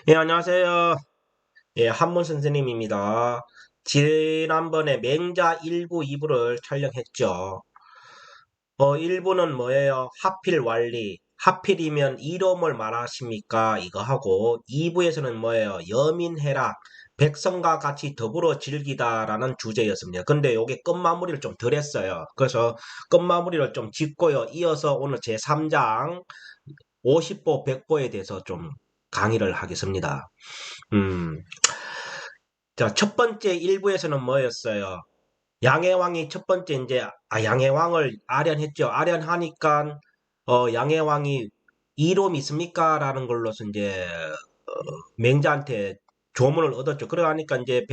예, 안녕하세요. 예, 한문 선생님입니다. 지난번에 맹자 1부, 2부를 촬영했죠. 1부는 뭐예요? 하필 완리. 하필이면 이름을 말하십니까? 이거 하고, 2부에서는 뭐예요? 여민해락. 백성과 같이 더불어 즐기다라는 주제였습니다. 근데 요게 끝마무리를 좀 덜 했어요. 그래서 끝마무리를 좀 짓고요. 이어서 오늘 제3장 50보, 100보에 대해서 좀 강의를 하겠습니다. 음. 자, 첫 번째 일부에서는 뭐였어요? 양해왕이 첫 번째 이제 양해왕을 아련했죠. 아련하니까 양해왕이 이롬 있습니까? 라는 걸로서 이제 맹자한테 조문을 얻었죠. 그러니까 이제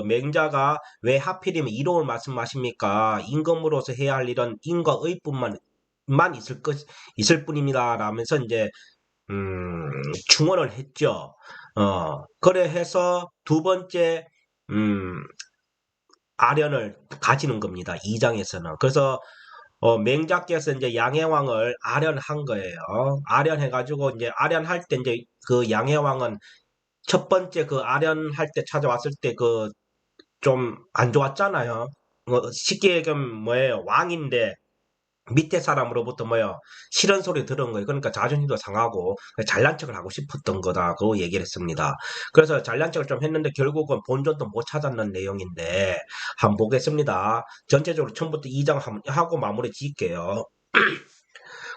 맹자가 왜 하필이면 이롬을 말씀하십니까? 임금으로서 해야 할 일은 인과 의뿐만 있을 뿐입니다. 라면서 이제 충원을 했죠. 그래 해서 두 번째 음, 아련을 가지는 겁니다. 2장에서는. 그래서 맹자께서 이제 양해왕을 아련한 거예요. 아련해가지고 이제 아련할 때 이제 그 양해왕은 첫 번째 그 아련할 때 찾아왔을 때 그 좀 안 좋았잖아요. 쉽게 얘기하면 뭐예요? 왕인데 밑에 사람으로부터 뭐요? 싫은 소리 들은 거예요. 그러니까 자존심도 상하고 잘난 척을 하고 싶었던 거다. 그 얘기를 했습니다. 그래서 잘난 척을 좀 했는데 결국은 본전도 못 찾았는 내용인데 한번 보겠습니다. 전체적으로 처음부터 2장 하고 마무리 지을게요.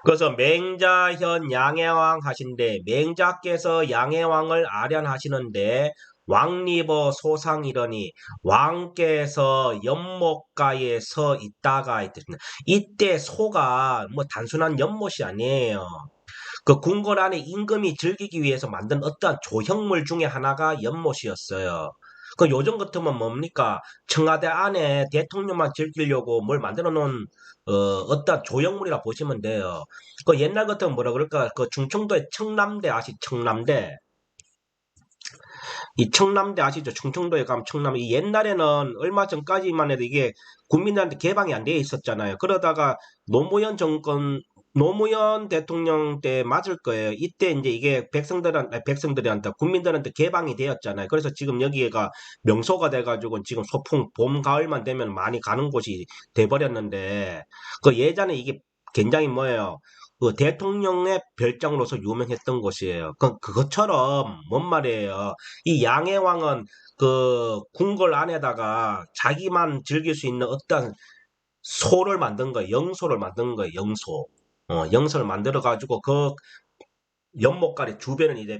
그래서 맹자현 양해왕 하신데 맹자께서 양해왕을 아련하시는데 왕리버 소상이러니 왕께서 연못가에 서 있다가 있습니다. 이때 소가 뭐 단순한 연못이 아니에요. 그 궁궐 안에 임금이 즐기기 위해서 만든 어떠한 조형물 중에 하나가 연못이었어요. 그 요즘 같으면 뭡니까? 청와대 안에 대통령만 즐기려고 뭘 만들어 놓은 어떠한 조형물이라 보시면 돼요. 그 옛날 같으면 뭐라 그럴까? 그 충청도의 청남대 청남대. 이 청남대 아시죠? 충청도에 가면 청남대. 이 옛날에는 얼마 전까지만 해도 이게 국민들한테 개방이 안 돼 있었잖아요. 그러다가 노무현 정권 노무현 대통령 때 맞을 거예요. 이때 이제 이게 백성들한테 국민들한테 개방이 되었잖아요. 그래서 지금 여기가 명소가 돼가지고 지금 소풍 봄 가을만 되면 많이 가는 곳이 돼버렸는데 그 예전에 이게 굉장히 뭐예요? 그 대통령의 별장으로서 유명했던 곳이에요. 그것처럼 뭔 말이에요? 이 양해왕은 그 궁궐 안에다가 자기만 즐길 수 있는 어떤 소를 만든 거예요. 영소를 만든 거예요. 영소. 영소를 만들어 가지고 그 연못가리 주변을 이제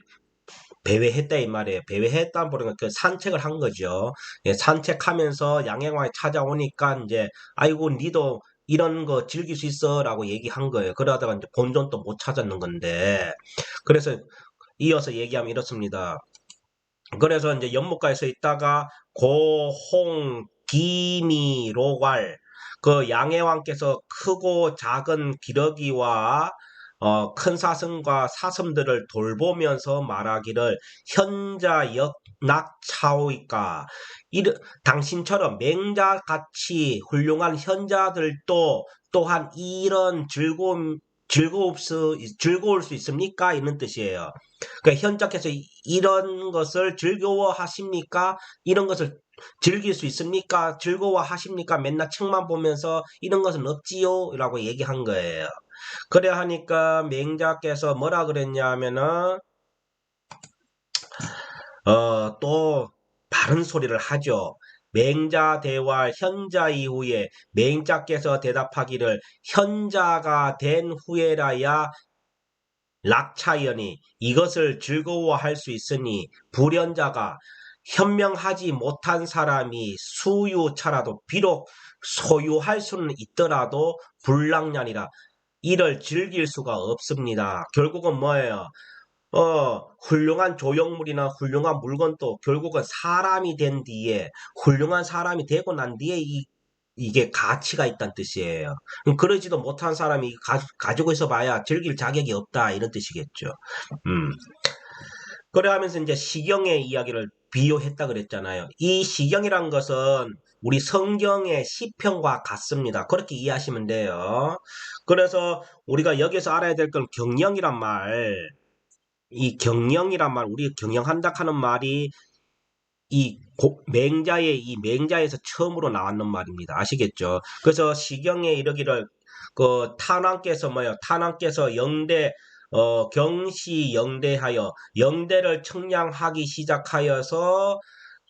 배회했다 이 말이에요. 배회했다 보니까 그 산책을 한 거죠. 예, 산책하면서 양해왕이 찾아오니까 이제 아이고 니도 이런 거 즐길 수 있어라고 얘기한 거예요. 그러다가 이제 본尊도 못 찾았는 건데 그래서 이어서 얘기하면 이렇습니다. 그래서 이제 연못가에서 있다가 고홍, 기미, 로괄 그 양해왕께서 크고 작은 기러기와 큰 사슴과 사슴들을 돌보면서 말하기를 현자 역낙차오이까 당신처럼 맹자같이 훌륭한 현자들도 또한 이런 즐거울 수 있습니까? 이런 뜻이에요. 그러니까 현자께서 이런 것을 즐거워하십니까? 이런 것을 즐길 수 있습니까? 즐거워하십니까? 맨날 책만 보면서 이런 것은 없지요? 라고 얘기한 거예요. 그래 하니까 맹자께서 뭐라 그랬냐 하면은 또 바른 소리를 하죠. 맹자 대화 현자 이후에 맹자께서 대답하기를 현자가 된 후에라야 락차이언이 이것을 즐거워할 수 있으니 불연자가 현명하지 못한 사람이 수유차라도 비록 소유할 수는 있더라도 불락년이라 이를 즐길 수가 없습니다. 결국은 뭐예요? 훌륭한 조형물이나 훌륭한 물건도 결국은 사람이 된 뒤에 훌륭한 사람이 되고 난 뒤에 이게 가치가 있다는 뜻이에요. 그러지도 못한 사람이 가지고 있어 봐야 즐길 자격이 없다 이런 뜻이겠죠. 음. 그래 하면서 이제 시경의 이야기를 비유했다 그랬잖아요. 이 시경이란 것은 우리 성경의 시편과 같습니다. 그렇게 이해하시면 돼요. 그래서 우리가 여기서 알아야 될 건 경영이란 말. 이 경영이란 말, 우리 경영한다 하는 말이 이 맹자에서 처음으로 나왔는 말입니다. 아시겠죠? 그래서 시경에 이르기를 그 탄왕께서 뭐요? 탄왕께서 경시 영대하여 영대를 청량하기 시작하여서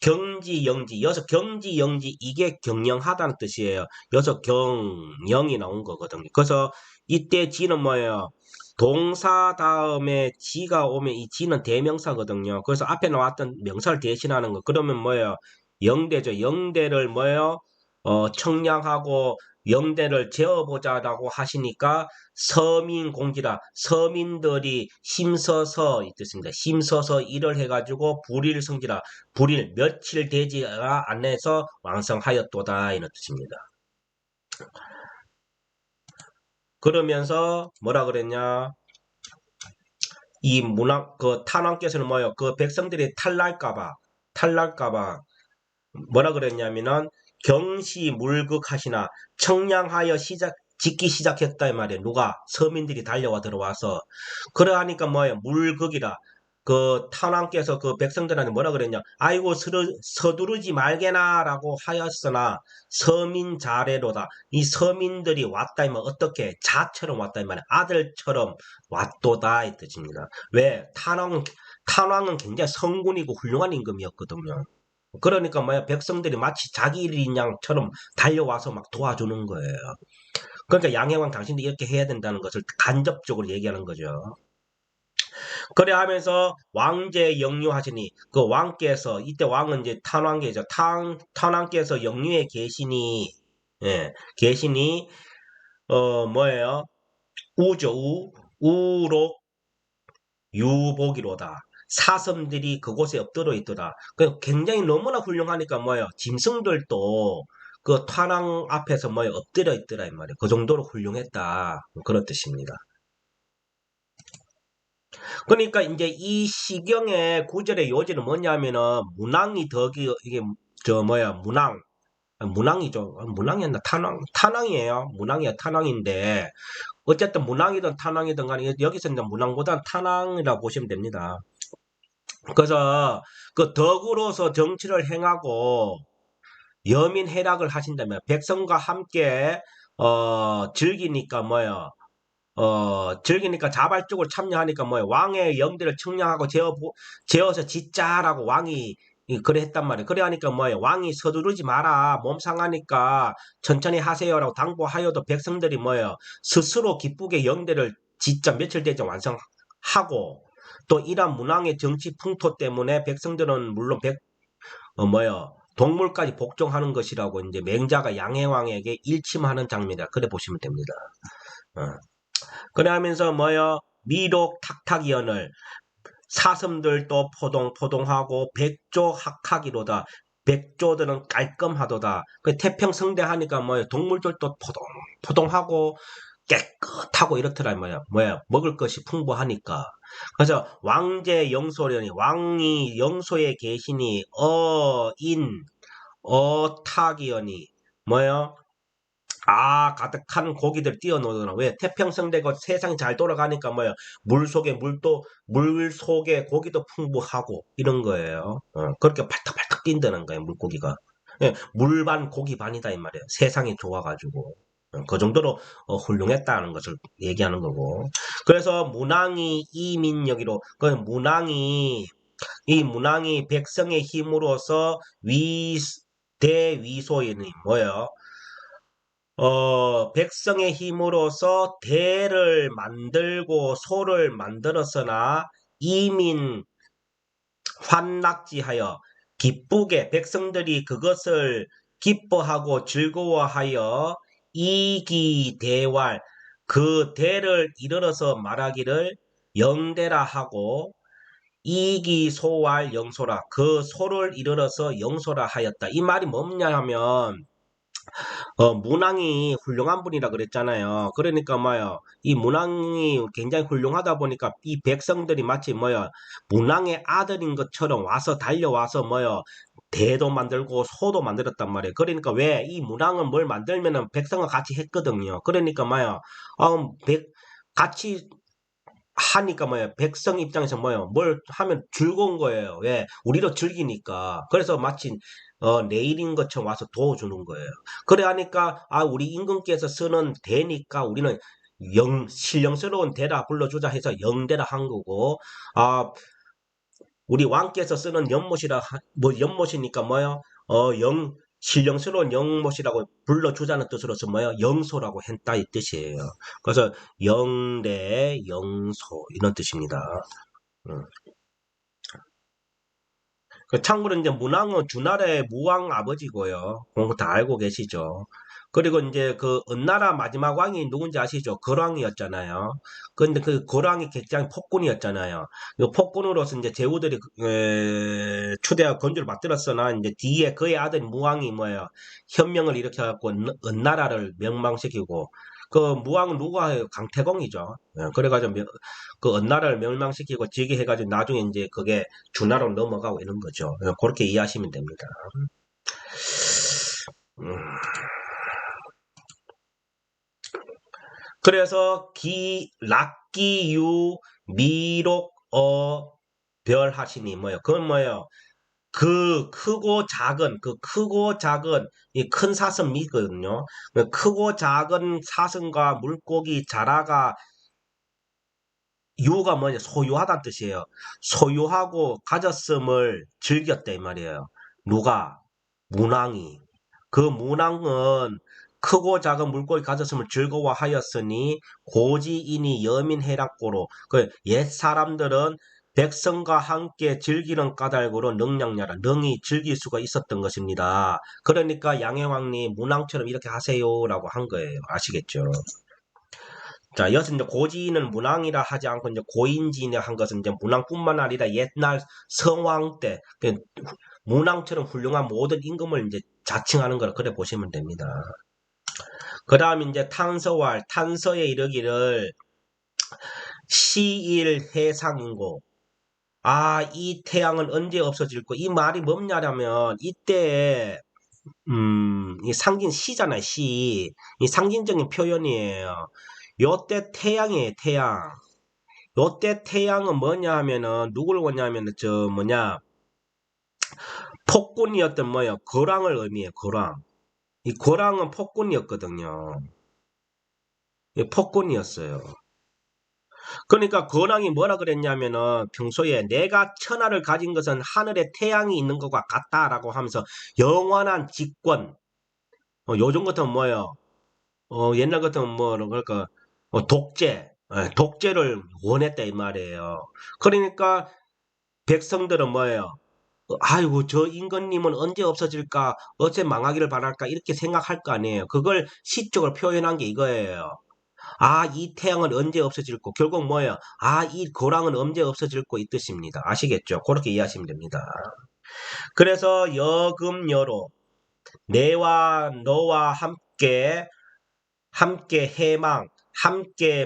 경지 영지 여기서 경지 영지 이게 경영하다는 뜻이에요. 여기서 경영이 나온 거거든요. 그래서 이때 지는 뭐예요? 동사 다음에 지가 오면 이 지는 대명사거든요. 그래서 앞에 나왔던 명사를 대신하는 거. 그러면 뭐예요? 영대죠. 영대를 뭐예요? 청량하고 영대를 재어보자라고 하시니까 서민공지라 서민들이 힘써서 이 뜻입니다. 힘써서 일을 해가지고 불일성지라 불일 며칠 되지 않아서 완성하였도다 이런 뜻입니다. 그러면서 뭐라 그랬냐? 이 탄왕께서는 뭐예요? 그 백성들이 탈날까봐 뭐라 그랬냐면은 경시물극하시나 청량하여 짓기 시작했다 이 말이에요. 누가? 서민들이 달려와 들어와서. 그러하니까 뭐예요? 물극이라. 그 탄왕께서 그 백성들한테 뭐라 그랬냐? 아이고 서두르지 말게나라고 하였으나 서민 자례로다. 이 서민들이 왔다 이면 어떻게? 자처럼 왔다 이 말이에요. 아들처럼 왔도다 이 뜻입니다. 왜? 탄왕은 굉장히 성군이고 훌륭한 임금이었거든요. 그러니까 뭐야 백성들이 마치 자기 일인 양처럼 달려와서 막 도와주는 거예요. 그러니까 양해왕 당신도 이렇게 해야 된다는 것을 간접적으로 얘기하는 거죠. 그래 하면서 왕제 영유하시니 그 왕께서 이때 왕은 이제 탄왕계죠. 탄왕께서 영유에 계시니 계시니 뭐예요? 우죠. 우록 유복이로다. 사슴들이 그곳에 엎드려 있더라. 굉장히 너무나 훌륭하니까 뭐예요? 짐승들도 그 탄왕 앞에서 뭐예요? 엎드려 있더라 이 말이에요. 그 정도로 훌륭했다. 그런 뜻입니다. 그러니까 이제 이 시경의 구절의 요지는 뭐냐면은 문왕이 덕이 이게 저 뭐야 문왕이죠. 문왕이었나 탄왕이에요. 문왕이야 탄왕인데 어쨌든 문왕이든 탄왕이든 간에 여기서 이제 문왕보다는 탄왕이라고 보시면 됩니다. 그래서 그 덕으로서 정치를 행하고 여민해락을 하신다면 백성과 함께 즐기니까 뭐예요? 즐기니까 자발적으로 참여하니까 뭐예요? 왕의 영대를 청량하고 재어서 짓자라고 왕이 그래 했단 말이에요. 그래 하니까 뭐예요? 왕이 서두르지 마라. 몸 상하니까 천천히 하세요라고 당부하여도 백성들이 뭐예요? 스스로 기쁘게 영대를 짓자 며칠 되지 완성하고 또 이러한 문왕의 정치 풍토 때문에 백성들은 물론 뭐예요? 동물까지 복종하는 것이라고 이제 맹자가 양해왕에게 일침하는 장면이다. 그래 보시면 됩니다. 어. 그래 하면서 뭐요? 미록 탁탁이언을 사슴들도 포동포동하고 백조학학이로다. 백조들은 깔끔하도다. 그 태평성대하니까 뭐예요? 동물들도 포동포동하고 깨끗하고 이렇더라 뭐야? 먹을 것이 풍부하니까. 그래서 왕제 영소련이 왕이 영소에 계시니 어탁이언이 뭐예요? 가득한 고기들 띄워놓으나 왜 태평성대고 세상이 잘 돌아가니까 뭐야 물 속에 고기도 풍부하고 이런 거예요. 그렇게 발탁발탁 뛴다는 거예요 물고기가. 예, 물반 고기 반이다 이 말이에요. 세상이 좋아가지고 그 정도로 훌륭했다는 것을 얘기하는 거고. 그래서 문왕이 이민여기로 그 이 문왕이 백성의 힘으로서 대위소인이 뭐예요? 백성의 힘으로서 대를 만들고 소를 만들었으나 이민 환락지하여 기쁘게 백성들이 그것을 기뻐하고 즐거워하여 이기대활 그 대를 이르러서 말하기를 영대라 하고 이기소활 영소라 그 소를 이르러서 영소라 하였다. 이 말이 뭐냐 하면 문왕이 훌륭한 분이라 그랬잖아요. 그러니까 뭐요? 이 문왕이 굉장히 훌륭하다 보니까 이 백성들이 마치 뭐요? 문왕의 아들인 것처럼 와서 달려와서 뭐요? 대도 만들고 소도 만들었단 말이에요. 그러니까 왜 이 문왕은 뭘 만들면은 백성과 같이 했거든요. 그러니까 뭐요? 같이 하니까 뭐예요? 백성 입장에서 뭐예요? 뭘 하면 즐거운 거예요. 왜? 우리도 즐기니까. 그래서 마치 내일인 것처럼 와서 도와주는 거예요. 그래 하니까 우리 임금께서 쓰는 대니까 우리는 신령스러운 대라 불러주자 해서 영대라 한 거고, 아 우리 왕께서 쓰는 연못이니까 뭐요? 신령스러운 연못이라고 불러주자는 뜻으로서 뭐요? 영소라고 했다 이 뜻이에요. 그래서 영대, 영소 이런 뜻입니다. 음. 참고로 이제 문왕은 주나라의 무왕 아버지고요. 그런 거 다 알고 계시죠. 그리고 이제 그 은나라 마지막 왕이 누군지 아시죠? 거왕이었잖아요. 근데 그 거왕이 굉장히 폭군이었잖아요. 이 폭군으로서 이제 제후들이 추대하 건주를 받들었으나 이제 뒤에 그의 아들 무왕이 뭐예요? 현명을 일으켜갖고 은나라를 멸망시키고 그 무왕은 누가 해요? 강태공이죠. 그래가지고 그 은나라를 멸망시키고 지게 해가지고 나중에 이제 그게 주나라로 넘어가고 이런 거죠. 그렇게 이해하시면 됩니다. 음. 그래서 락기유 미록 별하시니 뭐예요? 그건 뭐예요? 그 크고 작은 이 큰 사슴이거든요. 크고 작은 사슴과 물고기 자라가 유가 뭐냐? 소유하다는 뜻이에요. 소유하고 가졌음을 즐겼다 이 말이에요. 누가? 문왕이. 그 문왕은 크고 작은 물고기 가졌음을 즐거워하였으니 고지인이 여민해락고로 그 옛 사람들은 백성과 함께 즐기는 까닭으로 능량야라 능히 즐길 수가 있었던 것입니다. 그러니까 양해왕님 문왕처럼 이렇게 하세요라고 한 거예요. 아시겠죠? 자, 여기서 이제 고지인은 문왕이라 하지 않고 이제 고인지인이라 한 것은 이제 문왕뿐만 아니라 옛날 성왕 때 문왕처럼 훌륭한 모든 임금을 이제 자칭하는 걸 그래 보시면 됩니다. 그 다음 이제 탄서에 이르기를 시일 해상인고 이 태양은 언제 없어질고 이 말이 뭐냐면 이때 이 상징 시잖아요. 시. 이 상징적인 표현이에요. 요때 태양이에요. 태양. 요때 태양은 뭐냐 하면은 누구를 보냐면은 폭군이었던 뭐예요? 거랑을 의미해요. 거랑. 이 거랑은 폭군이었거든요. 폭군이었어요. 그러니까 거랑이 뭐라 그랬냐면은 평소에 내가 천하를 가진 것은 하늘에 태양이 있는 것과 같다라고 하면서 영원한 집권. 요즘 같으면 뭐예요? 옛날 같으면 그럴까? 독재. 독재를 원했다 이 말이에요. 그러니까 백성들은 뭐예요? 아이고 저 임금님은 언제 없어질까? 어째 망하기를 바랄까? 이렇게 생각할 거 아니에요. 그걸 시적으로 표현한 게 이거예요. 이 태양은 언제 없어질고 결국 뭐예요? 이 고랑은 언제 없어질고 이 뜻입니다. 아시겠죠? 그렇게 이해하시면 됩니다. 그래서 여금여로 내와 너와 함께 해망 함께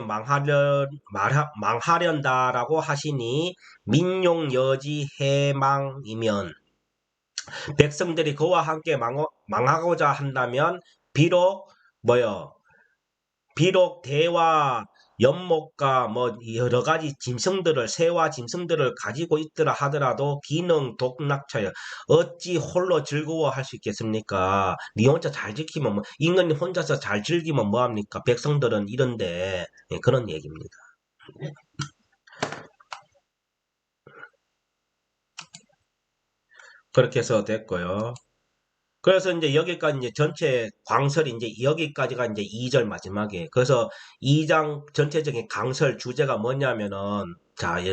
망하련다라고 하시니 민용여지 해망이면 백성들이 그와 함께 망하고자 한다면 비록 뭐요? 비록 대와 연못과 여러 가지 새와 짐승들을 가지고 있더라 하더라도 기능 독락차여 어찌 홀로 즐거워할 수 있겠습니까? 니 혼자 잘 지키면 임금님 혼자서 잘 즐기면 뭐합니까? 백성들은 이런데 그런 얘기입니다. 그렇게 해서 됐고요. 그래서 이제 여기까지 이제 전체 광설이 이제 여기까지가 이제 2절 마지막에. 그래서 2장 전체적인 강설 주제가 뭐냐면은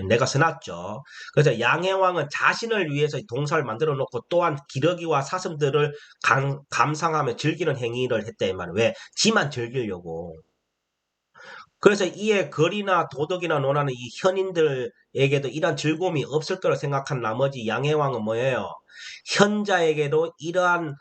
내가 써놨죠. 그래서 양해왕은 자신을 위해서 동사를 만들어 놓고 또한 기러기와 사슴들을 감상하며 즐기는 행위를 했다 이 말이에요. 왜? 지만 즐기려고. 그래서 이에 거리나 도덕이나 논하는 이 현인들에게도 이러한 즐거움이 없을 거라 생각한 나머지 양해왕은 뭐예요? 현자에게도 이러한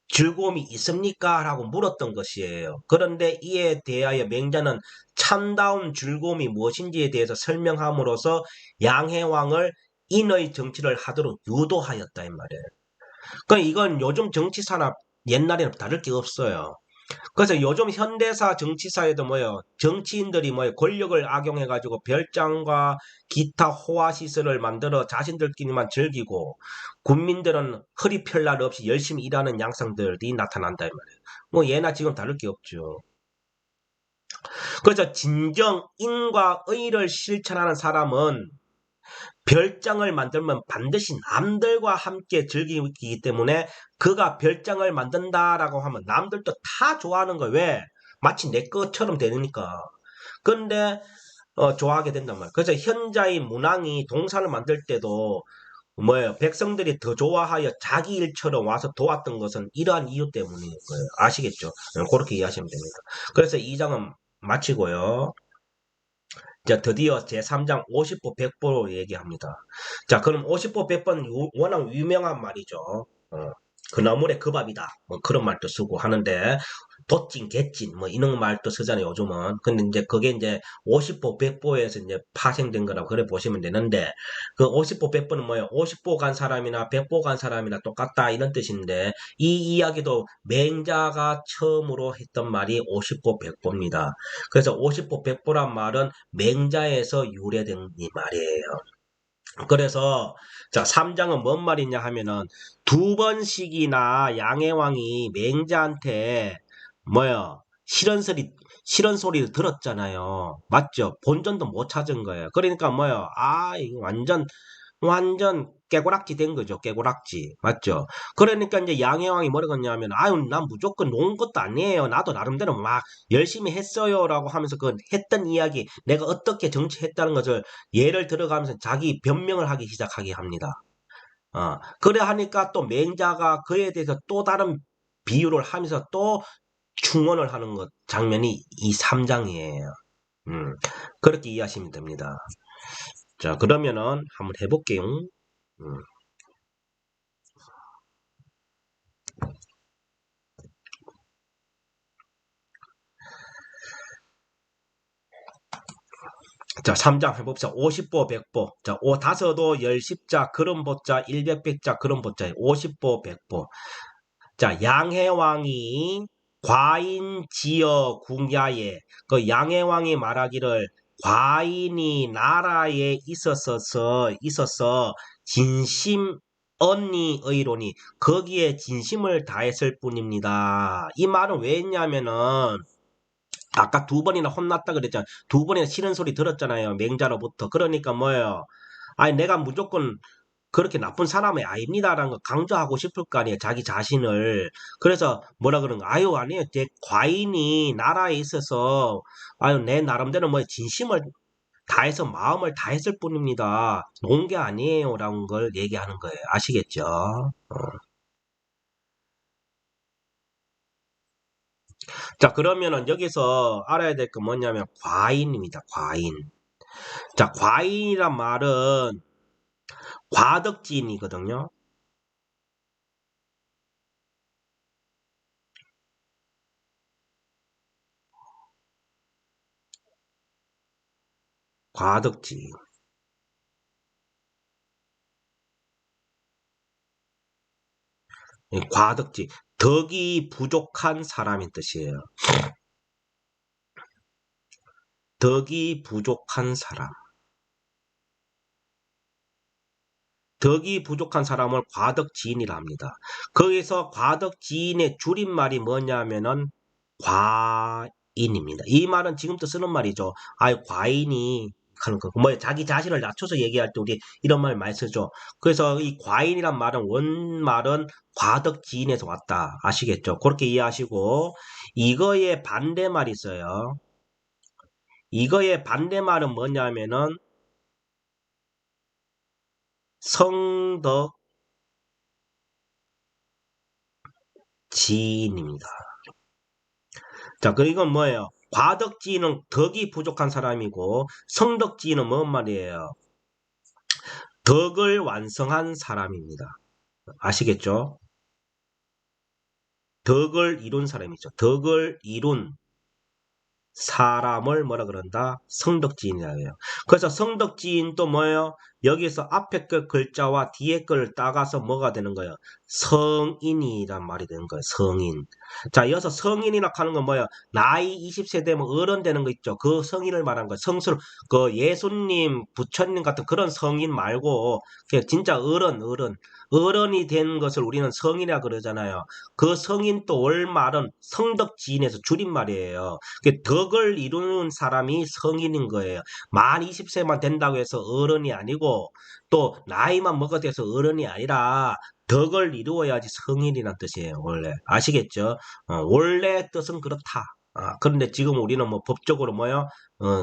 즐거움이 있습니까? 라고 물었던 것이에요. 그런데 이에 대하여 맹자는 참다운 즐거움이 무엇인지에 대해서 설명함으로써 양해왕을 인의 정치를 하도록 유도하였다 이 말이에요. 그러니까 이건 요즘 정치 산업 옛날에는 다를 게 없어요. 그래서 요즘 현대사 정치사에도 뭐요, 정치인들이 뭐요, 권력을 악용해가지고 별장과 기타 호화 시설을 만들어 자신들끼리만 즐기고 국민들은 허리 펼 날 없이 열심히 일하는 양상들이 나타난다 이 말이에요. 뭐 예나 지금 다를 게 없죠. 그래서 진정 인과 의를 실천하는 사람은 별장을 만들면 반드시 남들과 함께 즐기기 때문에 그가 별장을 만든다라고 하면 남들도 다 좋아하는 거예요. 왜? 마치 내 것처럼 되니까. 근데 좋아하게 된단 말이에요. 그래서 현자의 문왕이 동산을 만들 때도 뭐예요? 백성들이 더 좋아하여 자기 일처럼 와서 도왔던 것은 이러한 이유 때문인 거예요. 아시겠죠? 그렇게 이해하시면 됩니다. 그래서 이 장은 마치고요. 자, 드디어 제3장 50보 100보로 얘기합니다. 자, 그럼 50보 100보는 워낙 유명한 말이죠. 그 나물의 그 밥이다. 뭐 그런 말도 쓰고 하는데, 돛진, 개찐, 뭐 이런 말도 쓰잖아요, 요즘은. 근데 이제 그게 이제 50보 100보에서 이제 파생된 거라고 그래 보시면 되는데, 그 50보 100보는 뭐예요? 50보 간 사람이나 100보 간 사람이나 똑같다, 이런 뜻인데, 이 이야기도 맹자가 처음으로 했던 말이 50보 100보입니다. 그래서 50보 100보란 말은 맹자에서 유래된 이 말이에요. 그래서 자 3장은 뭔 말이냐 하면은 두 번씩이나 양해왕이 맹자한테 뭐야 싫은 소리를 들었잖아요. 맞죠? 본전도 못 찾은 거예요. 그러니까 뭐야 이거 완전 깨고락지 된 거죠. 깨고락지. 맞죠? 그러니까 이제 양해왕이 뭐라고 했냐면, 아유, 난 무조건 놓은 것도 아니에요. 나도 나름대로 막 열심히 했어요. 라고 하면서 그 했던 이야기, 내가 어떻게 정치했다는 것을 예를 들어가면서 자기 변명을 하기 시작하게 합니다. 그래 하니까 또 맹자가 그에 대해서 또 다른 비유를 하면서 또 충원을 하는 것, 장면이 이 3장이에요. 그렇게 이해하시면 됩니다. 자, 그러면은 한번 해볼게요. 음. 자, 3장 해봅시다. 50보, 100보. 자, 다섯도 열십자, 그름보자, 일백백자, 그름보자, 50보, 100보. 자, 양해왕이 과인지어 궁야에, 그 양해왕이 말하기를 과인이 나라에 있어서 진심 언니 의로니 거기에 진심을 다했을 뿐입니다. 이 말은 왜 했냐면은 아까 두 번이나 혼났다 그랬잖아. 두 번이나 싫은 소리 들었잖아요. 맹자로부터. 그러니까 뭐예요? 아니, 내가 무조건 그렇게 나쁜 사람이 아닙니다라는 거 강조하고 싶을 거 아니에요. 자기 자신을. 그래서 뭐라 그런가? 아유, 아니에요. 제 과인이 나라에 있어서, 아유, 내 나름대로 뭐 진심을 다해서 마음을 다했을 뿐입니다. 놓은 게 아니에요. 라는 걸 얘기하는 거예요. 아시겠죠? 자, 그러면은 여기서 알아야 될 거 뭐냐면 과인입니다. 과인. 자, 과인이란 말은 과덕지인이거든요. 과덕지. 과덕지. 덕이 부족한 사람인 뜻이에요. 덕이 부족한 사람. 덕이 부족한 사람을 과덕지인이라 합니다. 거기서 과덕지인의 줄임말이 뭐냐면은 과인입니다. 이 말은 지금도 쓰는 말이죠. 과인이 하는 거. 뭐 자기 자신을 낮춰서 얘기할 때 우리 이런 말 많이 쓰죠. 그래서 이 과인이란 말은 원말은 과덕지인에서 왔다. 아시겠죠? 그렇게 이해하시고 이거의 반대말이 있어요. 이거의 반대말은 뭐냐면은 성덕지인입니다. 자, 그 이건 뭐예요? 과덕지인은 덕이 부족한 사람이고 성덕지인은 뭔 말이에요? 덕을 완성한 사람입니다. 아시겠죠? 덕을 이룬 사람이죠. 덕을 이룬 사람을 뭐라 그런다? 성덕지인이라고 해요. 그래서 성덕지인 또 뭐예요? 여기서 앞에 그 글자와 뒤에 걸 따가서 뭐가 되는 거예요? 성인이란 말이 되는 거예요. 성인. 자, 여기서 성인이라 하는 건 뭐예요? 나이 20세 되면 어른 되는 거 있죠. 그 성인을 말한 거예요. 성술, 그 예수님, 부처님 같은 그런 성인 말고, 그냥 진짜 어른. 어른이 된 것을 우리는 성인이라 그러잖아요. 그 성인 또 월말은 성덕지인에서 줄임말이에요. 그 덕을 이루는 사람이 성인인 거예요. 만 20세만 된다고 해서 어른이 아니고 또 나이만 먹어도 해서 어른이 아니라 덕을 이루어야지 성인이란 뜻이에요. 원래 아시겠죠? 원래 뜻은 그렇다. 그런데 지금 우리는 뭐 법적으로 뭐요?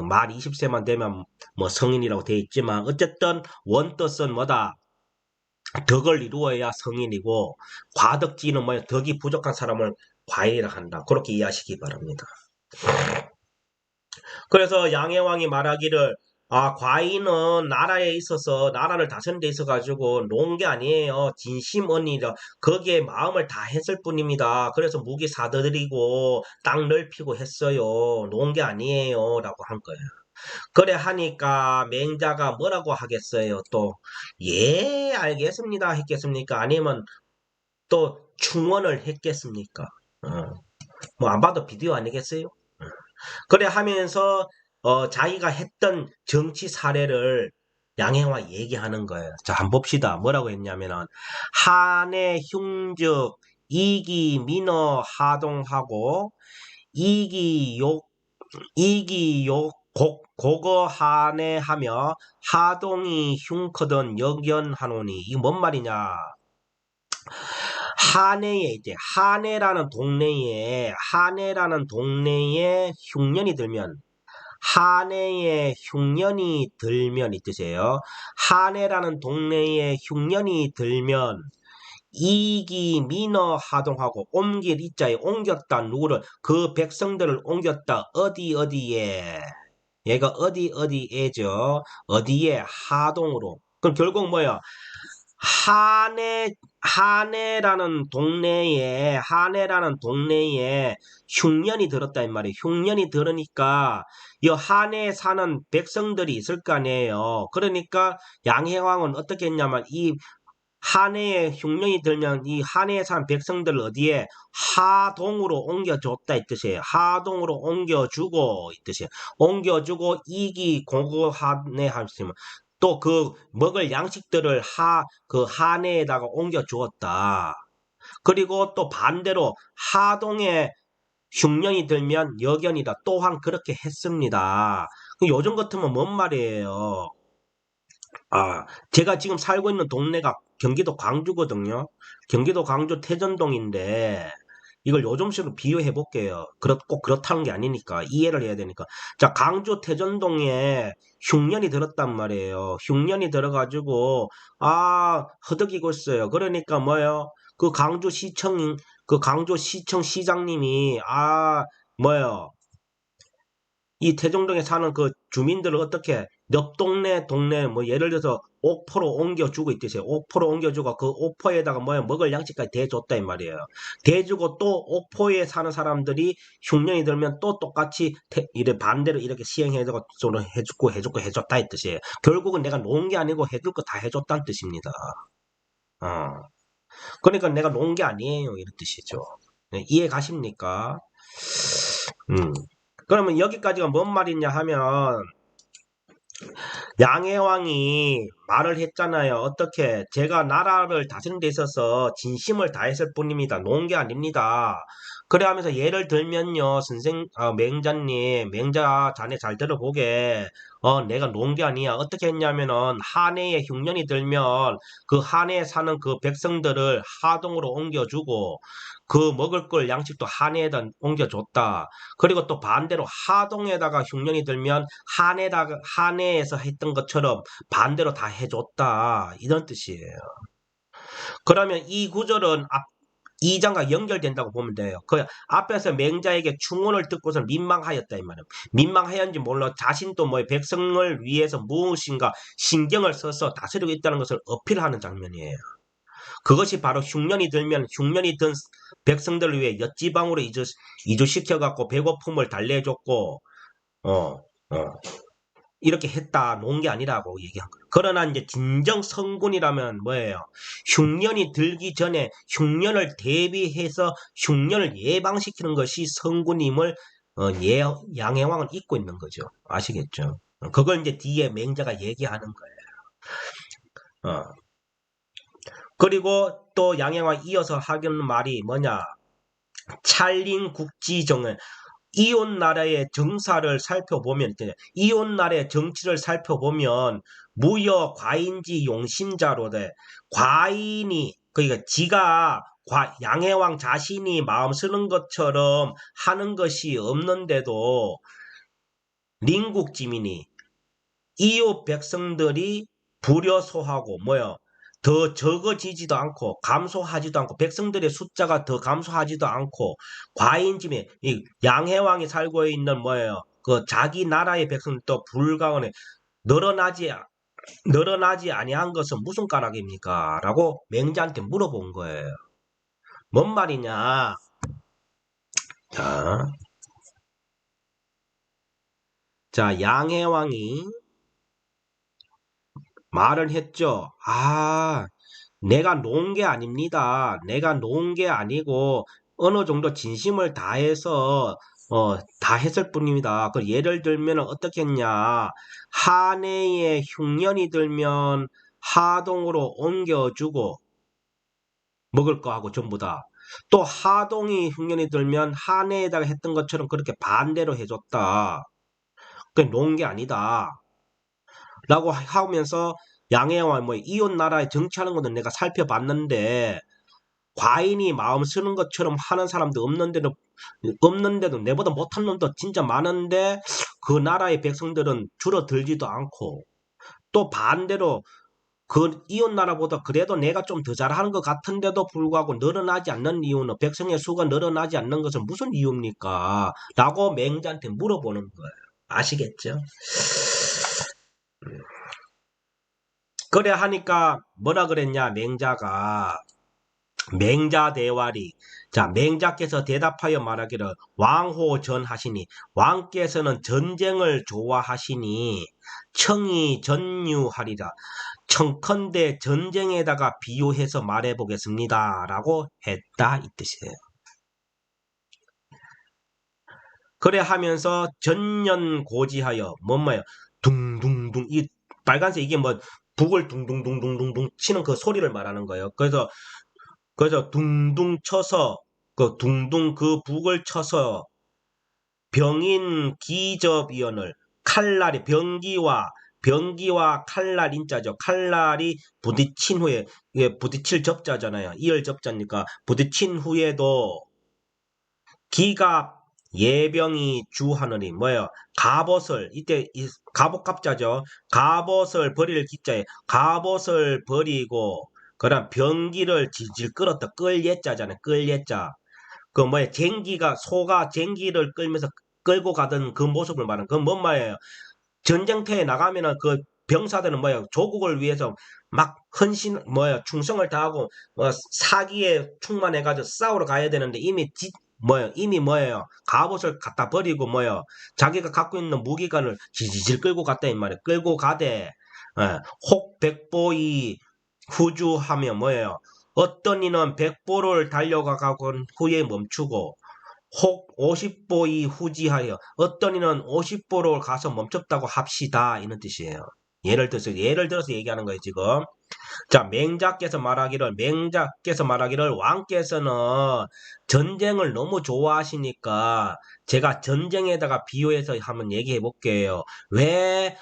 만 20세만 되면 뭐 성인이라고 돼 있지만 어쨌든 원뜻은 뭐다? 덕을 이루어야 성인이고 과덕지는 뭐야? 덕이 부족한 사람을 과인이라 한다. 그렇게 이해하시기 바랍니다. 그래서 양해왕이 말하기를 과인은 나라에 있어서 나라를 다스리는 데 있어 가지고 놓은 게 아니에요. 진심언니라 거기에 마음을 다 했을 뿐입니다. 그래서 무기 사들이고 땅 넓히고 했어요. 놓은 게 아니에요. 라고 한 거예요. 그래 하니까 맹자가 뭐라고 하겠어요? 또 예 알겠습니다 했겠습니까? 아니면 또 충원을 했겠습니까? 뭐 안 봐도 비디오 아니겠어요? 그래 하면서 자기가 했던 정치 사례를 양해와 얘기하는 거예요. 자, 한번 봅시다. 뭐라고 했냐면은 한해 흉즉 이기 민어 하동하고 이기 욕 고거 한해 하며 하동이 흉커던 역연하노니 이게 뭔 말이냐? 한해라는 동네에 흉년이 들면 한해에 흉년이 들면 이 뜻이에요. 한해라는 동네에 흉년이 들면 이기 민어 하동하고 옮길 이자에 옮겼다 누구를 그 백성들을 옮겼다 어디에 얘가 어디에죠. 어디에 하동으로. 그럼 결국 뭐야? 한해라는 동네에 흉년이 들었다 이 말이에요. 흉년이 들으니까 이 한해에 사는 백성들이 있을 거 아니에요. 그러니까 양해왕은 어떻게 했냐면 이 한해에 흉년이 들면 이 한해에 사는 백성들을 어디에 하동으로 옮겨줬다 이 뜻이에요. 하동으로 옮겨주고 이 뜻이에요. 옮겨주고 이기 공고한해 하시면 또 그 먹을 양식들을 그 한해에다가 옮겨 주었다. 그리고 또 반대로 하동에 흉년이 들면 역연이다. 또한 그렇게 했습니다. 요즘 같으면 뭔 말이에요? 제가 지금 살고 있는 동네가 경기도 광주거든요. 경기도 광주 태전동인데 이걸 요즘식으로 비유해 볼게요. 꼭 그렇다는 게 아니니까 이해를 해야 되니까. 자, 광주 태전동에 흉년이 들었단 말이에요. 흉년이 들어가지고 허덕이고 있어요. 그러니까 뭐예요? 그 광주시청 시장님이 뭐예요? 이 태종동에 사는 그 주민들을 어떻게 옆 동네 뭐 예를 들어서 옥포로 옮겨주고 있듯이 옥포로 옮겨주고 그 옥포에다가 뭐야 먹을 양식까지 대줬다 이 말이에요. 대주고 또 옥포에 사는 사람들이 흉년이 들면 또 똑같이 이래 반대로 이렇게 시행해주고 해줬다 이 뜻이에요. 결국은 내가 놓은 게 아니고 해줄 거 다 해줬다는 뜻입니다. 그러니까 내가 놓은 게 아니에요 이런 뜻이죠. 네, 이해 가십니까? 그러면 여기까지가 뭔 말이냐 하면 양해왕이 말을 했잖아요. 어떻게 제가 나라를 다스리는 데 있어서 진심을 다했을 뿐입니다. 놓은 게 아닙니다. 그래 하면서 예를 들면요. 맹자 자네 잘 들어보게. 내가 놓은 게 아니야. 어떻게 했냐면은 한해에 흉년이 들면 그 한해에 사는 그 백성들을 하동으로 옮겨주고 그 먹을 걸 양식도 한해에다 옮겨줬다. 그리고 또 반대로 하동에다가 흉년이 들면 한해에서 했던 것처럼 반대로 다 해줬다. 이런 뜻이에요. 그러면 이 구절은 2장과 연결된다고 보면 돼요. 그 앞에서 맹자에게 충언을 듣고서 민망하였다 이 말이에요. 민망하였는지 몰라 자신도 뭐 백성을 위해서 무엇인가 신경을 써서 다스리고 있다는 것을 어필하는 장면이에요. 그것이 바로 흉년이 든 백성들을 위해 옆지방으로 이주시켜갖고 배고픔을 달래줬고 어, 어. 이렇게 했다 놓은 게 아니라고 얘기한 거예요. 그러나 이제 진정 성군이라면 뭐예요? 흉년이 들기 전에 흉년을 대비해서 흉년을 예방시키는 것이 성군임을 양해왕은 잊고 있는 거죠. 아시겠죠? 그걸 이제 뒤에 맹자가 얘기하는 거예요. 그리고 또 양해왕 이어서 하는 말이 뭐냐? 찰링국지정을 이웃 나라의 정사를 살펴보면, 이웃 나라의 정치를 살펴보면, 무여 과인지 용신자로 돼. 과인이, 그러니까 지가, 양해왕 자신이 마음 쓰는 것처럼 하는 것이 없는데도, lin국지민이, 이웃 백성들이 불여소하고, 더 적어지지도 않고 감소하지도 않고 백성들의 숫자가 더 감소하지도 않고 과인짐에 이 양해왕이 살고 있는 그 자기 나라의 백성도 불가원에 늘어나지 아니한 것은 무슨 까닭입니까? 라고 맹자한테 물어본 거예요. 뭔 말이냐? 자, 양해왕이 말을 했죠. 내가 놓은 게 아닙니다. 내가 놓은 게 아니고 어느 정도 진심을 다해서 다 했을 뿐입니다. 그 예를 들면 어떻게 했냐? 한 해에 흉년이 들면 하동으로 옮겨주고 먹을 거 하고 전부 다. 또 하동이 흉년이 들면 한 해에다가 했던 것처럼 그렇게 반대로 해줬다. 그게 놓은 게 아니다. 라고 하면서 양해와 이웃 나라에 정치하는 것은 내가 살펴봤는데 과인이 마음 쓰는 것처럼 하는 사람도 없는데도 내보다 못한 놈도 진짜 많은데 그 나라의 백성들은 줄어들지도 않고 또 반대로 그 이웃 나라보다 그래도 내가 좀 더 잘하는 것 같은데도 불구하고 늘어나지 않는 이유는 백성의 수가 늘어나지 않는 것은 무슨 이유입니까? 라고 맹자한테 물어보는 거예요. 아시겠죠? 그래 하니까 뭐라 그랬냐 맹자가 맹자대화리. 자, 맹자께서 대답하여 말하기를 왕호 전하시니 왕께서는 전쟁을 좋아하시니 청이 전유하리라. 청컨대 전쟁에다가 비유해서 말해보겠습니다. 라고 했다 이 뜻이에요. 그래 하면서 전년고지하여 뭐예요? 둥둥둥 이 빨간색 이게 북을 둥둥둥둥둥둥 치는 그 소리를 말하는 거예요. 그래서 둥둥 쳐서 그 둥둥 그 북을 쳐서 병인 기접이언을 칼날이 병기와 칼날 인자죠. 칼날이 부딪힌 후에 이게 부딪힐 접자잖아요. 이을 접자니까 부딪힌 후에도 기갑 예병이 주하느니 갑옷을 이때 갑옷갑자죠. 갑옷을 버릴 기자에 갑옷을 버리고 그다음 병기를 질질 끌었다. 끌 예자잖아요. 끌 예자. 그 쟁기가 소가 쟁기를 끌면서 끌고 가던 그 모습을 말하는 그건 뭔 말이에요? 전쟁터에 나가면은 그 병사들은 조국을 위해서 막 충성을 다하고 사기에 충만해가지고 싸우러 가야 되는데 이미 갑옷을 갖다 버리고 자기가 갖고 있는 무기관을 질질 끌고 갔다 이 말이에요. 끌고 가되 혹백보이 후주하며 어떤 이는 백보를 달려가곤 후에 멈추고 혹 50보이 후지하여 어떤 이는 50보로 가서 멈췄다고 합시다 이런 뜻이에요. 예를 들어서 얘기하는 거예요 지금. 자 맹자께서 말하기를 왕께서는 전쟁을 너무 좋아하시니까 제가 전쟁에다가 비유해서 한번 얘기해 볼게요. 왜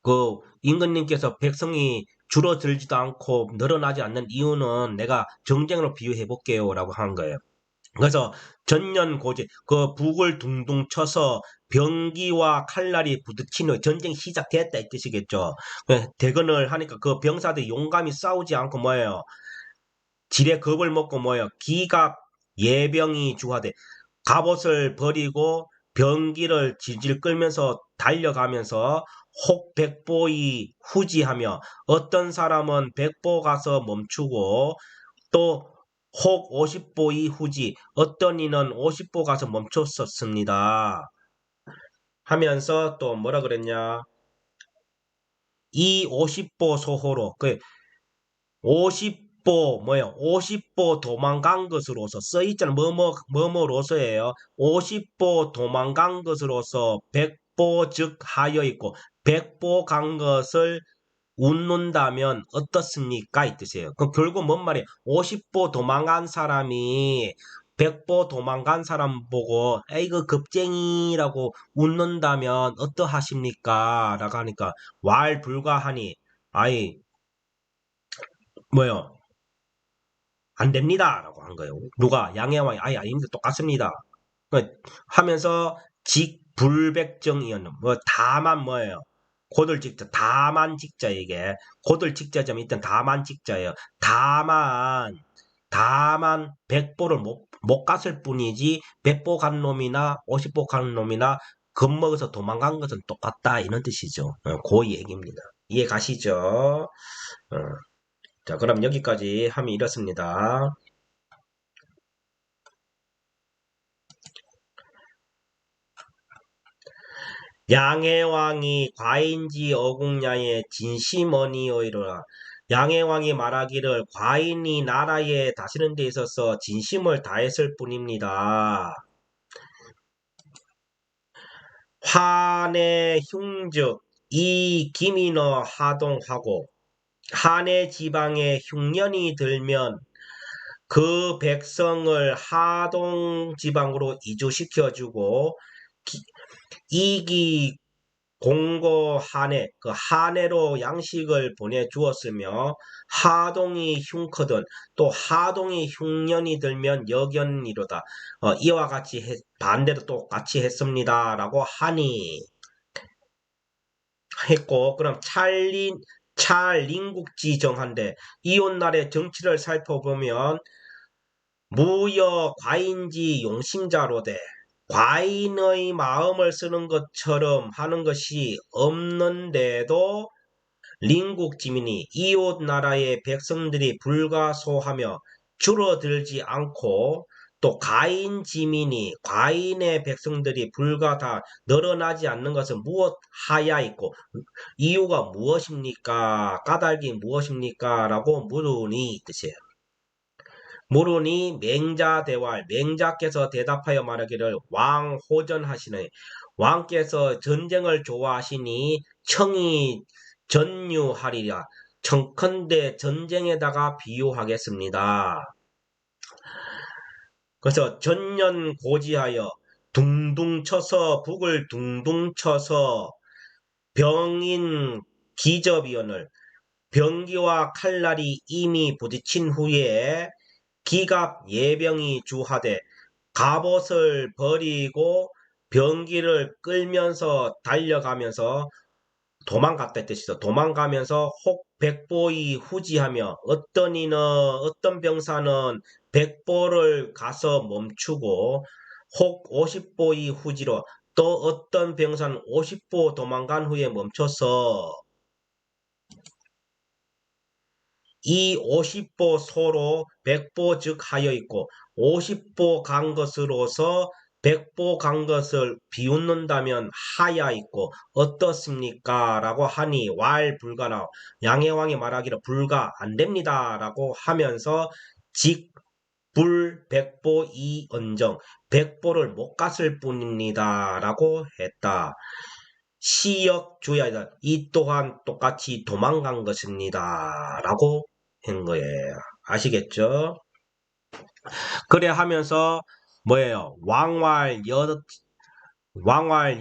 그 임금님께서 백성이 줄어들지도 않고 늘어나지 않는 이유는 내가 전쟁으로 비유해 볼게요 라고 한 거예요. 그래서 전년고지 그 북을 둥둥 쳐서 병기와 칼날이 부딪히는 전쟁 시작됐다 이 뜻이겠죠. 대건을 하니까 그 병사들이 용감히 싸우지 않고 지레 겁을 먹고 기갑 예병이 주하되 갑옷을 버리고 병기를 질질 끌면서 달려가면서 혹 백보이 후지하며 어떤 사람은 백보 가서 멈추고 또 혹 50보이 후지 어떤 이는 50보 가서 멈췄었습니다. 하면서 또 뭐라 그랬냐 이 50보 소호로 그 50보 뭐예요? 50보 도망간 것으로서 써 있잖아. 뭐뭐로서예요. 50보 도망간 것으로서 100보 즉 하여 있고 100보 간 것을 웃는다면 어떻습니까? 이 뜻이에요. 그럼 결국 뭔 말이에요? 50보 도망간 사람이 100보 도망간 사람 보고 에이그 겁쟁이라고 웃는다면 어떠하십니까? 라고 하니까 왈 불가하니 아이 뭐요? 안 됩니다. 라고 한 거예요. 누가? 양해왕이 아예 아닙니다. 똑같습니다. 하면서 직불백정이었는 뭐 다만 뭐예요? 고들 직자 다만 직자 이게 고들 직자점이 일단 다만 직자예요. 다만 100보를 못 갔을 뿐이지 100보 간 놈이나 50보 간 놈이나 겁먹어서 도망간 것은 똑같다 이런 뜻이죠. 그 얘기입니다. 이해 가시죠? 어, 자 그럼 여기까지 하면 이렇습니다. 양해왕이 과인지 어궁야의 진심언이오이로라. 양해왕이 말하기를 과인이 나라에 다스리는 데 있어서 진심을 다했을 뿐입니다. 한의 흉즉 이 기민어 하동하고 한의 지방에 흉년이 들면 그 백성을 하동 지방으로 이주시켜주고 이기 공고 한해 그 한해로 양식을 보내주었으며 하동이 흉커든 또 하동이 흉년이 들면 여견이로다. 이와 같이 반대로 똑같이 했습니다라고 하니 했고 그럼 찰린국지 정한데 이웃날의 정치를 살펴보면 무여 과인지 용심자로되 과인의 마음을 쓰는 것처럼 하는 것이 없는데도邻국 지민이 이웃 나라의 백성들이 불가소하며 줄어들지 않고 또 가인 지민이 과인의 백성들이 불가 다 늘어나지 않는 것은 무엇하야 있고 이유가 무엇입니까? 까닭이 무엇입니까? 라고 물으니 뜻이에요. 물으니 맹자대왈 맹자께서 대답하여 말하기를 왕호전하시네 왕께서 전쟁을 좋아하시니 청이 전유하리라 청컨대 전쟁에다가 비유하겠습니다. 그래서 전년고지하여 둥둥 쳐서 북을 둥둥 쳐서 병인 기접이언을 병기와 칼날이 이미 부딪힌 후에 기갑 예병이 주하되 갑옷을 버리고 병기를 끌면서 달려가면서 도망갔다 뜻이죠. 도망가면서 혹 백보이 후지하며 어떤 이는 어떤 병사는 백보를 가서 멈추고 혹 50보이 후지로 또 어떤 병사는 50보 도망간 후에 멈춰서 이 50보 소로 100보 즉 하여 있고 50보 간 것으로서 100보 간 것을 비웃는다면 하야 있고 어떻습니까? 라고 하니 왈 불가나 양해왕이 말하기를 불가 안 됩니다. 라고 하면서 직불 100보 이언정 100보를 못 갔을 뿐입니다. 라고 했다. 시역 주야이다. 이 또한 똑같이 도망간 것입니다. 라고 한 거예요. 아시겠죠? 그래 하면서 뭐예요? 왕왈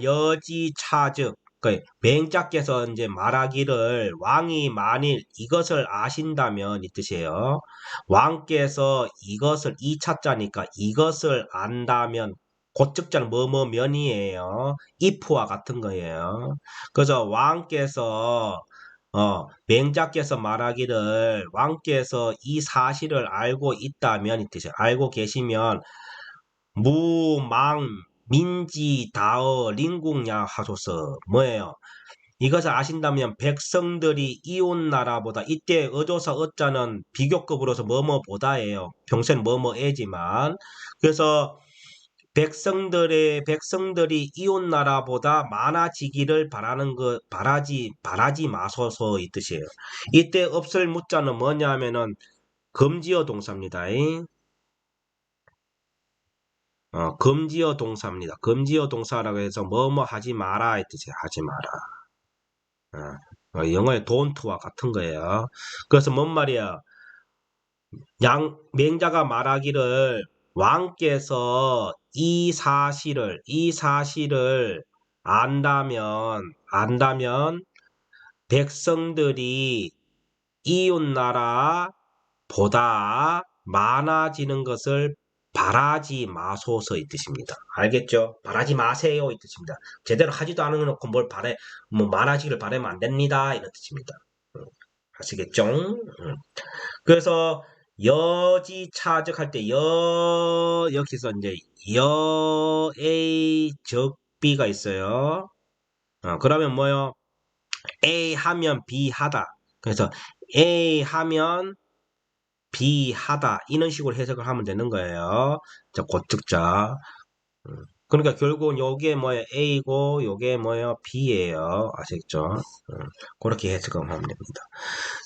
여지 차즉 그 맹자께서 이제 말하기를 왕이 만일 이것을 아신다면 이 뜻이에요. 왕께서 이것을 이 차자니까 이것을 안다면 곧즉자는 뭐뭐면이에요. if와 같은 거예요. 그래서 왕께서 맹자께서 말하기를 왕께서 이 사실을 알고 있다면 이 뜻이에요. 알고 계시면 무망 민지 다어 린국야 하소서 뭐예요? 이것을 아신다면 백성들이 이웃 나라보다 이때 어조사 어자는 비교급으로서 뭐뭐보다예요. 평소엔 뭐뭐애지만 그래서 백성들이 이웃 나라보다 많아지기를 바라지 마소서 이 뜻이에요. 이때 없을 무자는 뭐냐면은 금지어 동사입니다. 금지어 동사입니다. 금지어 동사라고 해서 뭐뭐 하지 마라 이 뜻이에요. 하지 마라. 영어의 don't와 같은 거예요. 그래서 뭔 말이야? 맹자가 말하기를 왕께서 이 사실을 안다면 백성들이 이웃나라보다 많아지는 것을 바라지 마소서 이 뜻입니다. 알겠죠? 바라지 마세요 이 뜻입니다. 제대로 하지도 않아놓고 뭘 뭐 많아지기를 바라면 안 됩니다 이런 뜻입니다. 아시겠죠? 그래서 여지차적할 때 여기서 이제 여의 적비가 있어요. 그러면 뭐요? A 하면 B 하다. 그래서 A 하면 B 하다. 이런 식으로 해석을 하면 되는 거예요. 자, 고특자. 그러니까 결국은 요게 뭐예요? A고 요게 뭐예요? B예요. 아시겠죠? 그렇게 해석을 하면 됩니다.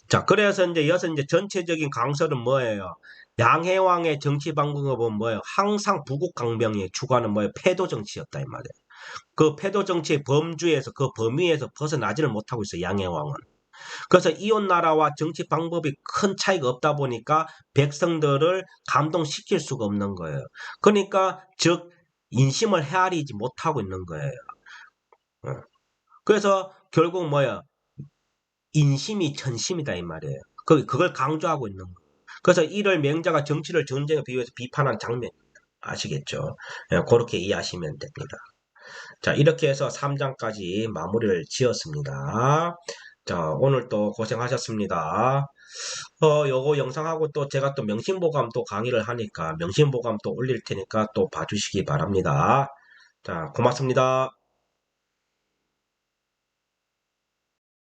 자, 그래서 이제 여기서 이제 전체적인 강설은 뭐예요? 양해왕의 정치 방법은 뭐예요? 항상 부국 강병의 주관은 뭐예요? 패도 정치였다 이 말이에요. 그 패도 정치의 범주에서 그 범위에서 벗어나지를 못하고 있어요. 양해왕은. 그래서 이웃 나라와 정치 방법이 큰 차이가 없다 보니까 백성들을 감동시킬 수가 없는 거예요. 그러니까 즉 인심을 헤아리지 못하고 있는 거예요. 그래서 결국 뭐야? 인심이 천심이다 이 말이에요. 그걸 강조하고 있는 거예요. 그래서 이를 맹자가 정치를 전쟁에 비유해서 비판한 장면 아시겠죠? 그렇게 이해하시면 됩니다. 자, 이렇게 해서 3장까지 마무리를 지었습니다. 자, 오늘 또 고생하셨습니다. 요거 영상하고 또 제가 또 명심보감 또 강의를 하니까 명심보감 또 올릴 테니까 또 봐주시기 바랍니다. 자, 고맙습니다.